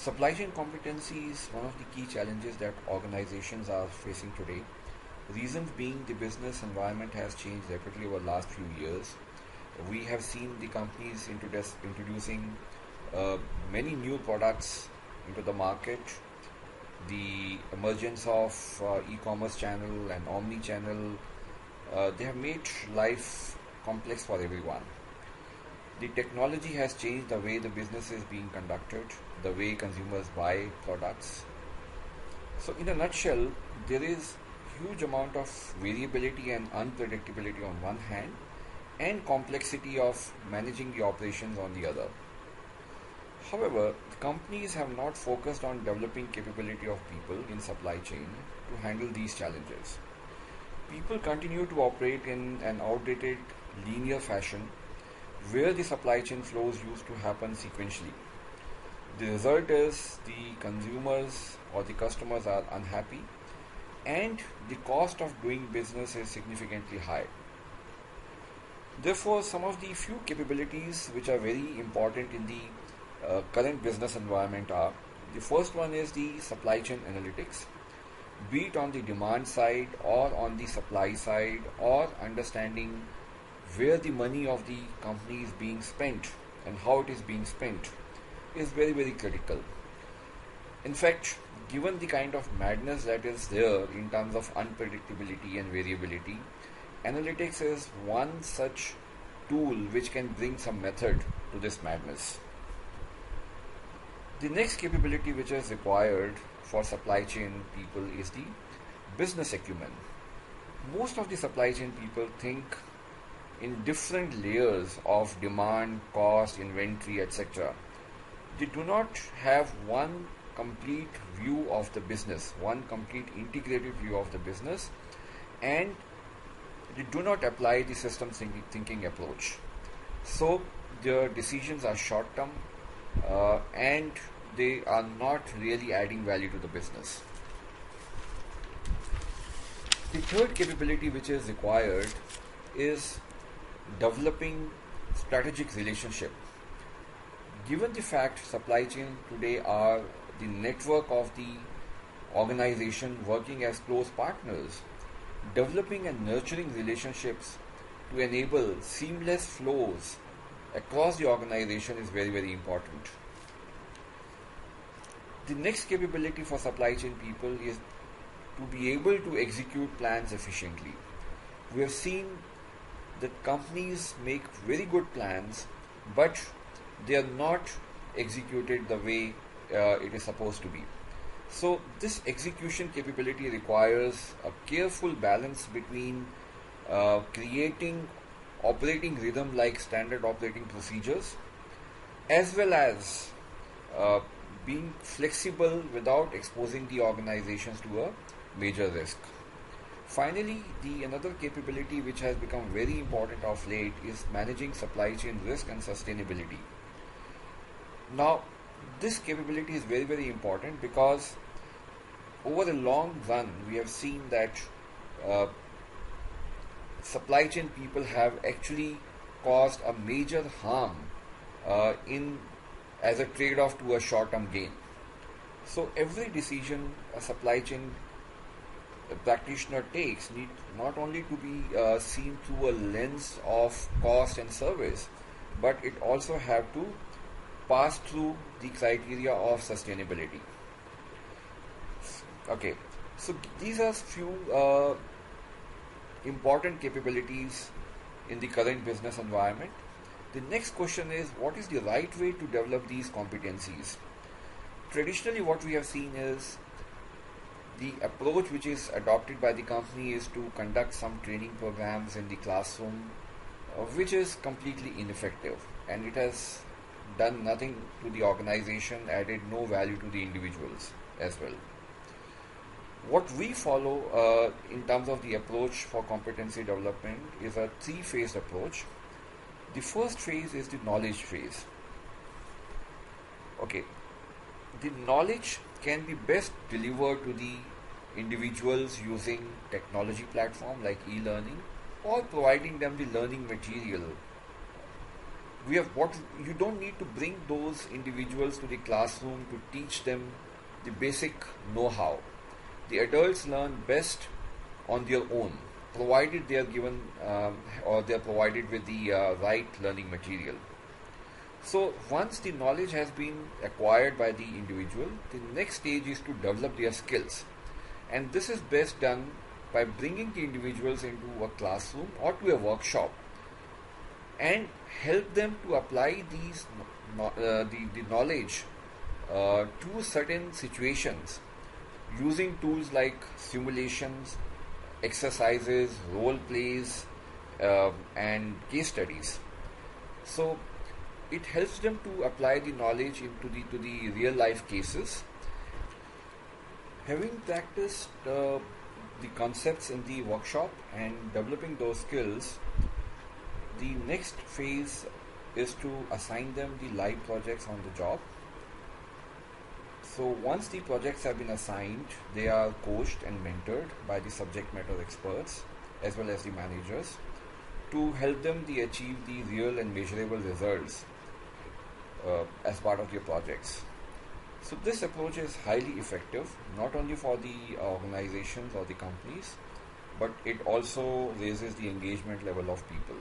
Supply chain competency is one of the key challenges that organizations are facing today. Reasons being the business environment has changed rapidly over the last few years. We have seen the companies introducing uh, many new products into the market, the emergence of e-commerce channel and omnichannel. They have made life complex for everyone. The technology has changed the way the business is being conducted, the way consumers buy products. So, in a nutshell, there is huge amount of variability and unpredictability on one hand, and complexity of managing the operations on the other. However, the companies have not focused on developing capability of people in supply chain to handle these challenges. People continue to operate in an outdated linear fashion where the supply chain flows used to happen sequentially. The result is the consumers or the customers are unhappy and the cost of doing business is significantly high. Therefore, some of the few capabilities which are very important in the current business environment are: the first one is the supply chain analytics, be it on the demand side or on the supply side, or understanding where the money of the company is being spent and how it is being spent is very, very critical. In fact, given the kind of madness that is there in terms of unpredictability and variability, analytics is one such tool which can bring some method to this madness. The next capability which is required for supply chain people is the business acumen. Most of the supply chain people think in different layers of demand, cost, inventory, etc. They do not have one complete view of the business, one complete integrated view of the business, and they do not apply the system thinking approach. So their decisions are short term and they are not really adding value to the business. The third capability which is required is developing strategic relationship. Given the fact supply chain today are the network of the organization working as close partners, developing and nurturing relationships to enable seamless flows across the organization is very, very important. The next capability for supply chain people is to be able to execute plans efficiently. We have seen that companies make very good plans, but they are not executed the way it is supposed to be. So, this execution capability requires a careful balance between creating operating rhythm like standard operating procedures, as well as uh, being flexible without exposing the organizations to a major risk. Finally, the another capability which has become very important of late is managing supply chain risk and sustainability. Now, this capability is very, very important because over the long run, we have seen that uh, supply chain people have actually caused a major harm in as a trade-off to a short-term gain. So every decision a supply chain practitioner takes need not only to be seen through a lens of cost and service, but it also have to pass through the criteria of sustainability. Okay, so these are few important capabilities in the current business environment. The next question is, what is the right way to develop these competencies? Traditionally, what we have seen is the approach which is adopted by the company is to conduct some training programs in the classroom, which is completely ineffective, and it has done nothing to the organization, added no value to the individuals as well. What we follow in terms of the approach for competency development is a three-phase approach. The first phase is the knowledge phase. Okay, the knowledge can be best delivered to the individuals using technology platform like e-learning, or providing them the learning material we have what you don't need to bring those individuals to the classroom to teach them the basic know-how. The adults learn best on their own, provided they are given or they are provided with the right learning material. So once the knowledge has been acquired by the individual, the next stage is to develop their skills, and this is best done by bringing the individuals into a classroom or to a workshop and help them to apply the knowledge to certain situations using tools like simulations, exercises, role plays, and case studies. So it helps them to apply the knowledge into the real life cases. Having practiced the concepts in the workshop and developing those skills, the next phase is to assign them the live projects on the job. So once the projects have been assigned, they are coached and mentored by the subject matter experts as well as the managers to help them achieve the real and measurable results as part of their projects. So this approach is highly effective not only for the organizations or the companies, but it also raises the engagement level of people.